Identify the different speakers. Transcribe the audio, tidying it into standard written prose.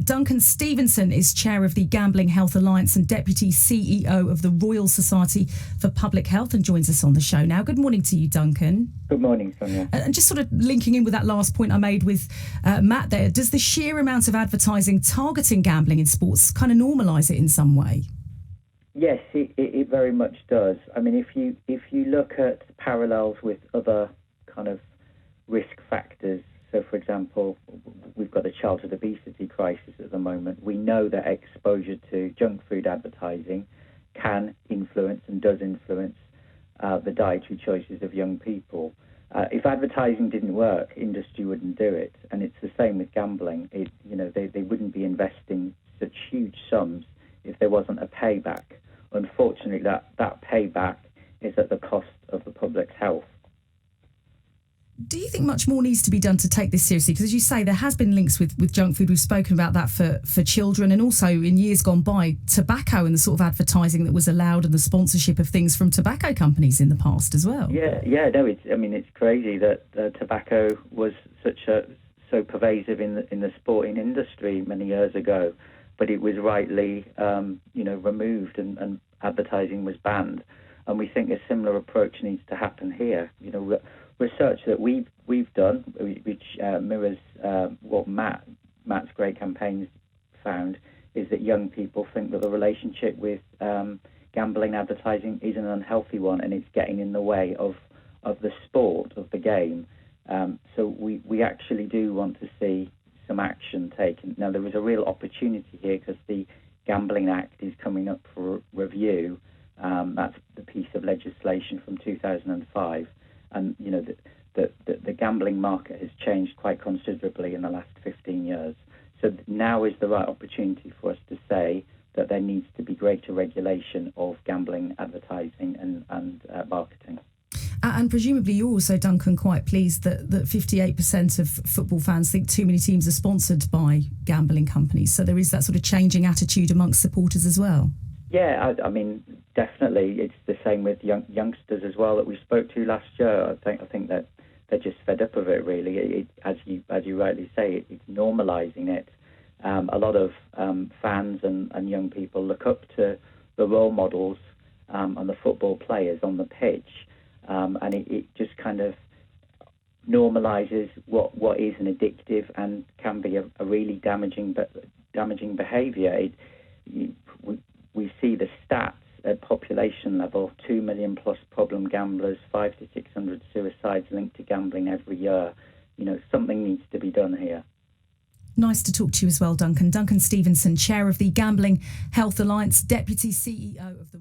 Speaker 1: Duncan Stephenson is chair of the Gambling Health Alliance and deputy CEO of the Royal Society for Public Health and joins us on the show now. Good morning to you, Duncan.
Speaker 2: Good morning, Sonia.
Speaker 1: And just sort of linking in with that last point I made with Matt there, does the sheer amount of advertising targeting gambling in sports kind of normalise it in some way?
Speaker 2: Yes, it very much does. I mean, if you look at parallels with other kind of risk factors, so for example, we've got a childhood obesity crisis at the moment. We know that exposure to junk food advertising can influence and does influence the dietary choices of young people. If advertising didn't work, industry wouldn't do it, and it's the same with gambling. They wouldn't be investing such huge sums if there wasn't a payback. Unfortunately, that payback is at the cost of the public's health.
Speaker 1: Do you think much more needs to be done to take this seriously? Because as you say, there has been links with junk food. We've spoken about that for children, and also in years gone by, tobacco and the sort of advertising that was allowed and the sponsorship of things from tobacco companies in the past as well.
Speaker 2: It's crazy that tobacco was so pervasive in the sporting industry many years ago, but it was rightly removed and advertising was banned. And we think a similar approach needs to happen here. Research that we've done, which mirrors what Matt's great campaigns found, is that young people think that the relationship with gambling advertising is an unhealthy one, and it's getting in the way of the sport, of the game. So we actually do want to see some action taken. Now, there is a real opportunity here because the Gambling Act is coming up for review. That's the piece of legislation from 2005. And, the gambling market has changed quite considerably in the last 15 years. So now is the right opportunity for us to say that there needs to be greater regulation of gambling advertising and marketing.
Speaker 1: And presumably you're also, Duncan, quite pleased that 58% of football fans think too many teams are sponsored by gambling companies. So there is that sort of changing attitude amongst supporters as well.
Speaker 2: Yeah, I mean, definitely. It's the same with youngsters as well that we spoke to last year. I think that they're just fed up of it, really. As you rightly say, it's normalising it. A lot of fans and young people look up to the role models and the football players on the pitch, and it just kind of normalises what is an addictive and can be a really damaging behaviour. We see the stats at population level: 2 million plus problem gamblers, 500 to 600 suicides linked to gambling every year. Something needs to be done here.
Speaker 1: Nice to talk to you as well, Duncan. Duncan Stephenson, chair of the Gambling Health Alliance, deputy CEO of the